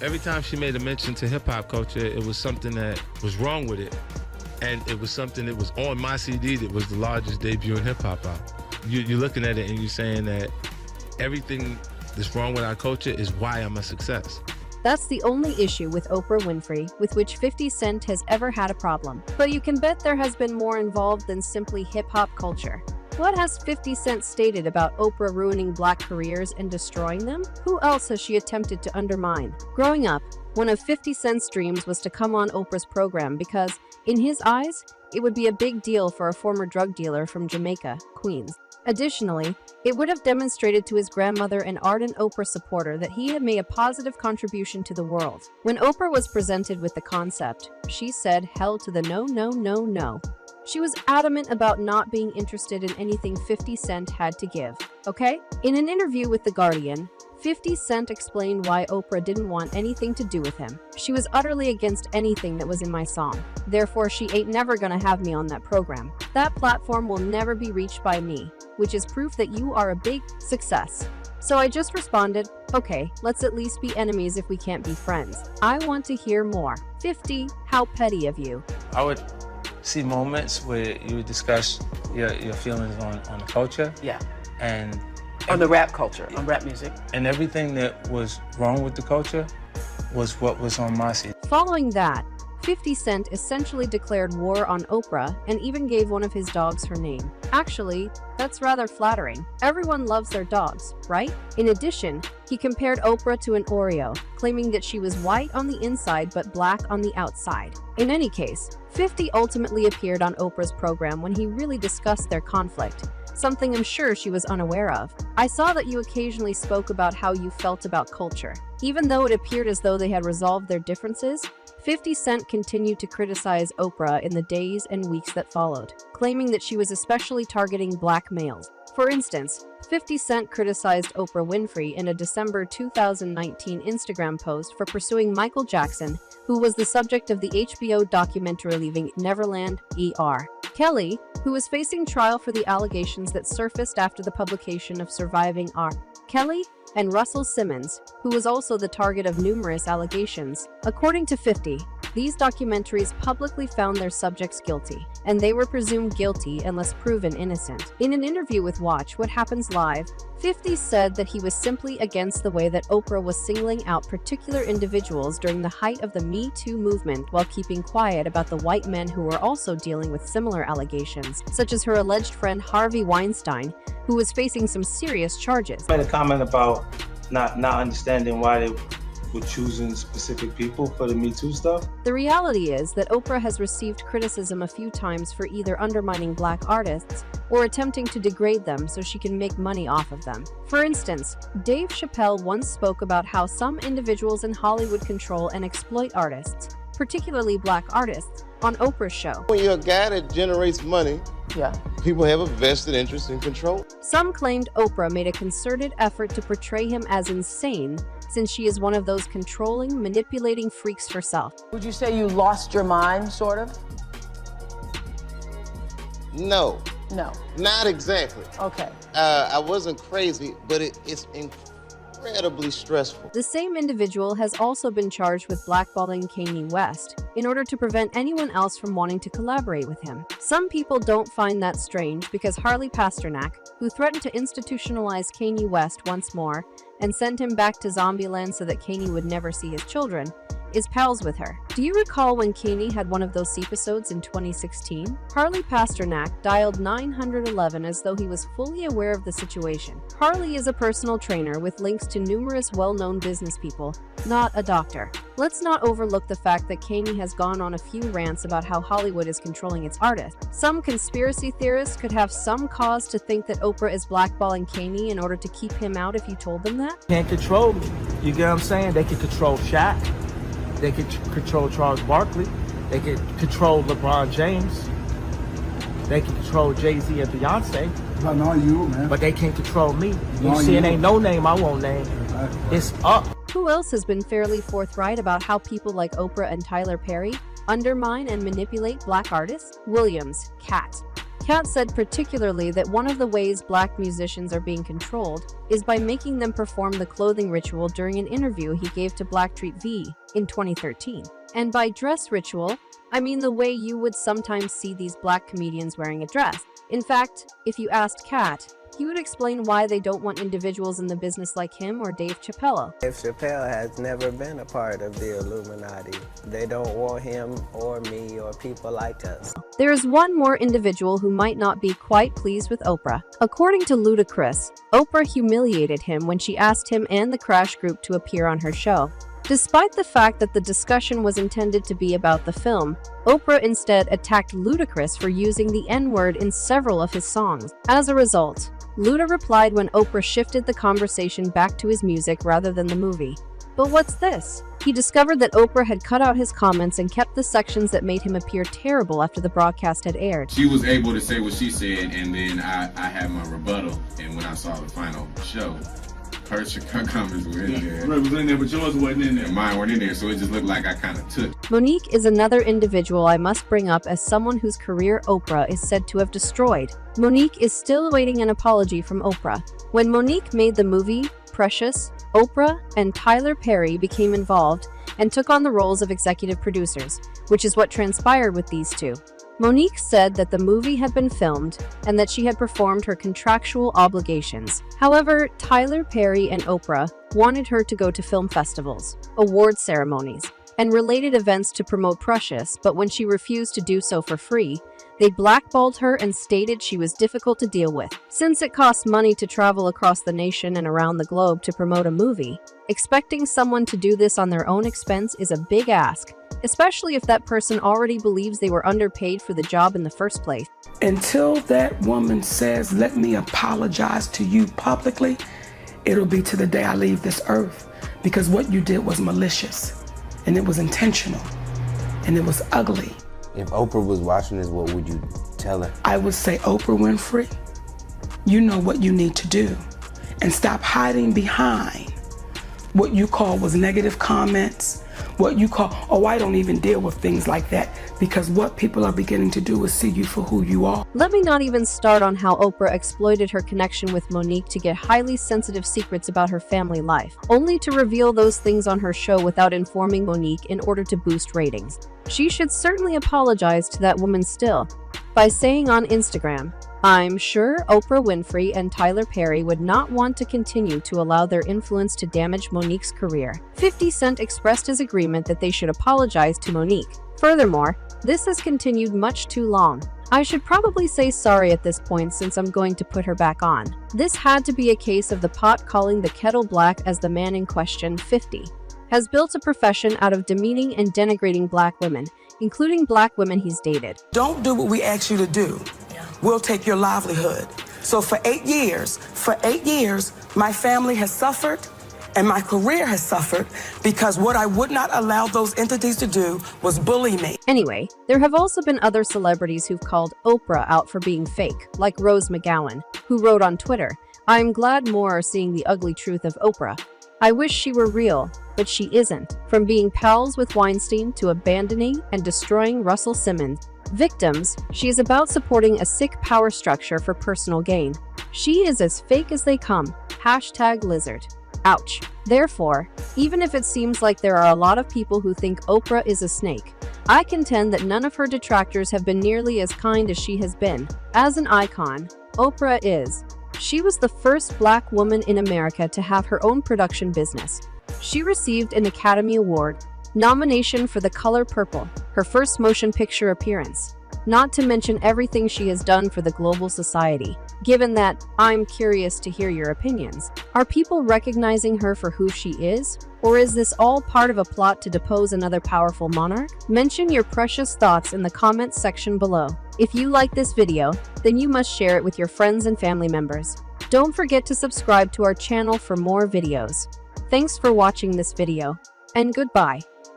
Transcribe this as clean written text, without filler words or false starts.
Every time she made a mention to hip-hop culture, it was something that was wrong with it. And it was something that was on my CD that was the largest debut in hip-hop album. You're looking at it and you're saying that everything that's wrong with our culture is why I'm a success. That's the only issue with Oprah Winfrey with which 50 Cent has ever had a problem. But you can bet there has been more involved than simply hip-hop culture. What has 50 Cent stated about Oprah ruining black careers and destroying them? Who else has she attempted to undermine? Growing up, one of 50 Cent's dreams was to come on Oprah's program because, in his eyes, it would be a big deal for a former drug dealer from Jamaica, Queens. Additionally, it would have demonstrated to his grandmother, an ardent Oprah supporter, that he had made a positive contribution to the world. When Oprah was presented with the concept, she said, "Hell to the no, no, no, no." She was adamant about not being interested in anything 50 Cent had to give, okay? In an interview with The Guardian, 50 Cent explained why Oprah didn't want anything to do with him. "She was utterly against anything that was in my song. Therefore, she ain't never gonna have me on that program. That platform will never be reached by me, which is proof that you are a big success." So I just responded, "Okay, let's at least be enemies if we can't be friends. I want to hear more." 50, how petty of you. I would see moments where you would discuss your feelings on the culture. Yeah. And On the rap culture, on rap music. and everything that was wrong with the culture was what was on my CD. Following that, 50 Cent essentially declared war on Oprah and even gave one of his dogs her name. Actually, that's rather flattering. Everyone loves their dogs, right? In addition, he compared Oprah to an Oreo, claiming that she was white on the inside but black on the outside. In any case, 50 ultimately appeared on Oprah's program when he really discussed their conflict, something I'm sure she was unaware of. "I saw that you occasionally spoke about how you felt about culture." Even though it appeared as though they had resolved their differences, 50 Cent continued to criticize Oprah in the days and weeks that followed, claiming that she was especially targeting black males. For instance, 50 Cent criticized Oprah Winfrey in a December 2019 Instagram post for pursuing Michael Jackson, who was the subject of the HBO documentary Leaving Neverland, E.R. Kelly, who was facing trial for the allegations that surfaced after the publication of Surviving R. Kelly, and Russell Simmons, who was also the target of numerous allegations. According to 50, these documentaries publicly found their subjects guilty, and they were presumed guilty unless proven innocent. In an interview with Watch What Happens Live, 50 said that he was simply against the way that Oprah was singling out particular individuals during the height of the Me Too movement while keeping quiet about the white men who were also dealing with similar allegations, such as her alleged friend Harvey Weinstein, who was facing some serious charges. I made a comment about not understanding why they were choosing specific people for the Me Too stuff. The reality is that Oprah has received criticism a few times for either undermining black artists or attempting to degrade them so she can make money off of them. For instance, Dave Chappelle once spoke about how some individuals in Hollywood control and exploit artists, particularly black artists, on Oprah's show. When you're a guy that generates money, Yeah. people have a vested interest in control. Some claimed Oprah made a concerted effort to portray him as insane, since she is one of those controlling, manipulating freaks herself. Would you say you lost your mind, sort of? No, No. not exactly. Okay. I wasn't crazy, but it's incredibly stressful. The same individual has also been charged with blackballing Kanye West in order to prevent anyone else from wanting to collaborate with him. Some people don't find that strange because Harley Pasternak, who threatened to institutionalize Kanye West once more and send him back to Zombieland so that Kanye would never see his children, is pals with her. Do you recall when Kanye had one of those episodes in 2016? Harley Pasternak dialed 911 as though he was fully aware of the situation. Harley is a personal trainer with links to numerous well-known business people, not a doctor. Let's not overlook the fact that Kanye has gone on a few rants about how Hollywood is controlling its artists. Some conspiracy theorists could have some cause to think that Oprah is blackballing Kanye in order to keep him out if you told them that. Can't control me. You get what I'm saying? They can control Shaq. They can control Charles Barkley. They can control LeBron James. They can control Jay-Z and Beyonce. But not you, man. But they can't control me. You Not see, it you. ain't no name I won't name. It's up. Who else has been fairly forthright about how people like Oprah and Tyler Perry undermine and manipulate black artists? Williams, Cat. Kat said particularly that one of the ways black musicians are being controlled is by making them perform the clothing ritual during an interview he gave to Blackstreet V in 2013. And by dress ritual, I mean the way you would sometimes see these black comedians wearing a dress. In fact, if you asked Kat, he would explain why they don't want individuals in the business like him or Dave Chappelle. Dave Chappelle has never been a part of the Illuminati. They don't want him or me or people like us. There is one more individual who might not be quite pleased with Oprah. According to Ludacris, Oprah humiliated him when she asked him and the Crash Group to appear on her show. Despite the fact that the discussion was intended to be about the film, Oprah instead attacked Ludacris for using the N-word in several of his songs. As a result, Luda replied when Oprah shifted the conversation back to his music rather than the movie. But what's this? He discovered that Oprah had cut out his comments and kept the sections that made him appear terrible after the broadcast had aired. She was able to say what she said, and then I had my rebuttal, and when I saw the final show, her comments were in there. Right, was in there, but yours wasn't in there. And mine weren't in there, so it just looked like I kind of took. Monique is another individual I must bring up as someone whose career Oprah is said to have destroyed. Monique is still awaiting an apology from Oprah. When Monique made the movie Precious, Oprah and Tyler Perry became involved and took on the roles of executive producers, which is what transpired with these two. Monique said that the movie had been filmed and that she had performed her contractual obligations. However, Tyler Perry and Oprah wanted her to go to film festivals, award ceremonies, and related events to promote Precious, but when she refused to do so for free, they blackballed her and stated she was difficult to deal with. Since it costs money to travel across the nation and around the globe to promote a movie, expecting someone to do this on their own expense is a big ask, especially if that person already believes they were underpaid for the job in the first place. Until that woman says, let me apologize to you publicly, it'll be to the day I leave this earth, because what you did was malicious, and it was intentional, and it was ugly. If Oprah was watching this, what would you tell her? I would say, Oprah Winfrey, you know what you need to do, and stop hiding behind what you call was negative comments, what you call, oh, I don't even deal with things like that, because what people are beginning to do is see you for who you are. Let me not even start on how Oprah exploited her connection with Monique to get highly sensitive secrets about her family life, only to reveal those things on her show without informing Monique in order to boost ratings. She should certainly apologize to that woman still, by saying on Instagram, I'm sure Oprah Winfrey and Tyler Perry would not want to continue to allow their influence to damage Monique's career. 50 Cent expressed his agreement that they should apologize to Monique. Furthermore, this has continued much too long. I should probably say sorry at this point since I'm going to put her back on. This had to be a case of the pot calling the kettle black, as the man in question, 50, has built a profession out of demeaning and denigrating black women, including black women he's dated. Don't do what we ask you to do. We'll take your livelihood. So for 8 years, my family has suffered and my career has suffered because what I would not allow those entities to do was bully me. Anyway, there have also been other celebrities who've called Oprah out for being fake, like Rose McGowan, who wrote on Twitter, I'm glad more are seeing the ugly truth of Oprah. I wish she were real, but she isn't. From being pals with Weinstein to abandoning and destroying Russell Simmons, victims, she is about supporting a sick power structure for personal gain. She is as fake as they come. #lizard. Ouch. Therefore, even if it seems like there are a lot of people who think Oprah is a snake, I contend that none of her detractors have been nearly as kind as she has been. As an icon, Oprah is. She was the first black woman in America to have her own production business. She received an Academy Award nomination for The Color Purple, her first motion picture appearance, not to mention everything she has done for the global society. Given that, I'm curious to hear your opinions. Are people recognizing her for who she is? Or is this all part of a plot to depose another powerful monarch? Mention your precious thoughts in the comments section below. If you like this video, then you must share it with your friends and family members. Don't forget to subscribe to our channel for more videos. Thanks for watching this video, and goodbye.